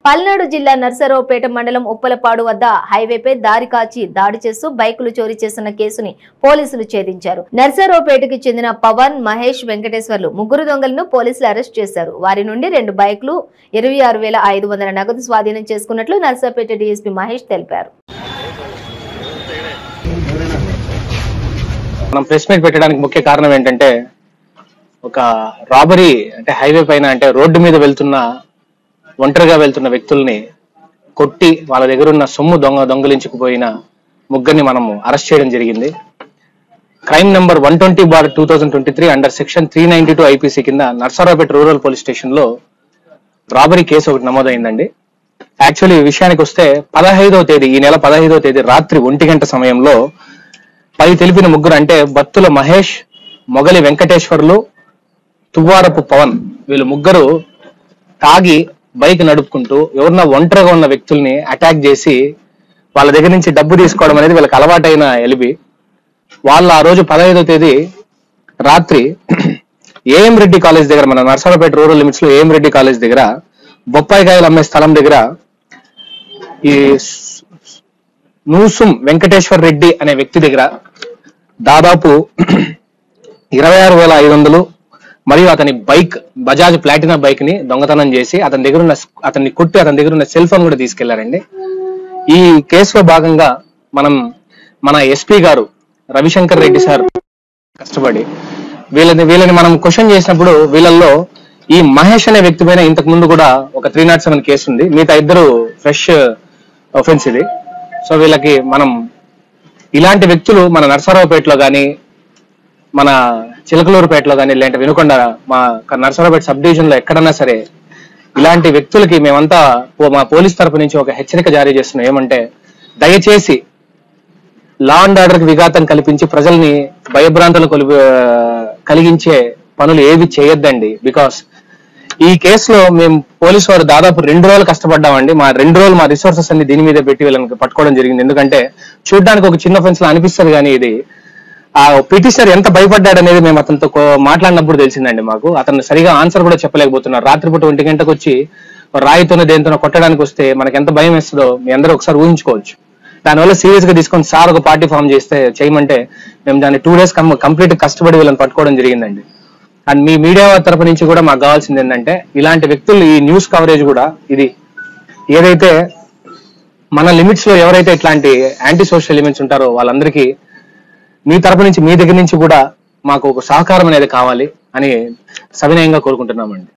పల్నాడు జిల్లా నర్సరావుపేట మండలం ఉప్పలపాడు వద్ద హైవేపై దారి కాచి దాడి చేస్తూ బైకులు చోరీ చేస్తున్న కేసుని పోలీసులు ఛేదించారు. నర్సరావుపేటకి చెందిన పవన్, మహేష్, వెంకటేశ్వర్లు ముగ్గురు దొంగలను పోలీసులు అరెస్ట్ చేశారు. వారి నుండి 2 బైకులు, 26,500 నగదు స్వాధీనం చేసుకున్నట్లు నర్సరావుపేట డీఎస్పీ మహేష్ తెలిపారు. మనం ప్రెస్ మీట్ పెట్టడానికి ముఖ్య కారణం ఏంటంటే ఒక రాబరీ అంటే హైవే పైన అంటే రోడ్డు మీద ఒంటరిగా వెళ్తున్న వ్యక్తుల్ని కొట్టి వాళ్ళ దగ్గర ఉన్న సొమ్ము దొంగలించుకుపోయిన ముగ్గురిని మనము అరెస్ట్ చేయడం జరిగింది. Crime number 120/2023 under section 392 IPC కింద నర్సరావుపేట రూరల్ పోలీస్ స్టేషన్ లో రాబరీ కేసు ఒకటి నమోదైందండి. యాక్చువల్లీ విషయానికి వస్తే 15వ తేదీ ఈ నెల 15వ తేదీ రాత్రి 1 గంట సమయంలో పై తెలిపిన ముగ్గురు అంటే బత్తుల మహేష్, మొగలి వెంకటేశ్వర్లు, తువ్వారపు పవన్ వీళ్ళు ముగ్గురు తాగి బైక్ నడుపుకుంటూ ఎవరన్నా ఒంటరిగా ఉన్న వ్యక్తుల్ని అటాక్ చేసి వాళ్ళ దగ్గర నుంచి డబ్బు తీసుకోవడం అనేది వీళ్ళకి అలవాటైన ఎలిబి. వాళ్ళు ఆ రోజు 15వ తేదీ రాత్రి ఏఎం రెడ్డి కాలేజ్ దగ్గర, మన నర్సరావుపేట రూరల్ లిమిట్స్ లో ఏఎం రెడ్డి కాలేజ్ దగ్గర బొప్పాయికాయలు అమ్మే స్థలం దగ్గర ఈ నూసుం వెంకటేశ్వర్ రెడ్డి అనే వ్యక్తి దగ్గర దాదాపు 26,500 మరియు అతని బైక్ బజాజ్ ప్లాటినా బైక్ ని దొంగతనం చేసి అతన్ని కొట్టి అతని దగ్గర ఉన్న సెల్ ఫోన్ కూడా తీసుకెళ్లారండి. ఈ కేసులో భాగంగా మన ఎస్పీ గారు రవిశంకర్ రెడ్డి సార్ కష్టపడి వీళ్ళని మనం క్వశ్చన్ చేసినప్పుడు వీళ్ళల్లో ఈ మహేష్ అనే వ్యక్తి పైన ఇంతకు ముందు కూడా ఒక 307 కేసు ఉంది. మిగతా ఇద్దరు ఫ్రెష్ ఒఫెన్స్ ఇది. సో వీళ్ళకి మనం ఇలాంటి వ్యక్తులు మన నర్సరావుపేటలో కానీ మన చిలకలూరుపేటలో కానీ లేదంటే వినుకొండ మా నర్సరావుపేట సబ్ డివిజన్ లో ఎక్కడన్నా సరే ఇలాంటి వ్యక్తులకి మేమంతా మా పోలీస్ తరపు నుంచి ఒక హెచ్చరిక జారీ చేస్తున్నాం. ఏమంటే దయచేసి లా అండ్ ఆర్డర్ కి విఘాతం కల్పించి ప్రజల్ని భయభ్రాంతులు కలిగించే పనులు ఏవి చేయొద్దండి. బికాస్ ఈ కేసులో మేము పోలీసు వారు దాదాపు 2 రోజులు కష్టపడ్డామండి. మా 2 రోజులు మా రిసోర్సెస్ అన్ని దీని మీద పెట్టి వీళ్ళని పట్టుకోవడం జరిగింది. ఎందుకంటే చూడడానికి ఒక చిన్న ఫెన్స్ లా అనిపిస్తుంది కానీ ఇది ఆ పిటిషనర్ ఎంత భయపడ్డాడు అనేది మేము అతనితో మాట్లాడినప్పుడు తెలిసిందండి మాకు. అతను సరిగా ఆన్సర్ కూడా చెప్పలేకపోతున్నారు. రాత్రిపూట 1 గంటకు వచ్చి రాయితోనో దేనితోనో కొట్టడానికి వస్తే మనకి ఎంత భయం వేస్తుందో మీ అందరూ ఒకసారి ఊహించుకోవచ్చు. దానివల్ల సీరియస్ గా తీసుకొని సార్ ఒక పార్టీ ఫామ్ చేయమంటే మేము దాన్ని 2 days కంప్లీట్ కష్టపడి వీళ్ళని పట్టుకోవడం జరిగిందండి. అండ్ మీ మీడియా తరపు నుంచి కూడా మాకు కావాల్సింది ఏంటంటే ఇలాంటి వ్యక్తులు ఈ న్యూస్ కవరేజ్ కూడా ఇది ఏదైతే మన లిమిట్స్ లో ఎవరైతే ఇట్లాంటి యాంటీ సోషల్ ఎలిమెంట్స్ ఉంటారో వాళ్ళందరికీ మీ తరపు నుంచి మీ దగ్గర నుంచి కూడా మాకు ఒక సహకారం అనేది కావాలి అని సవినయంగా కోరుకుంటున్నామండి.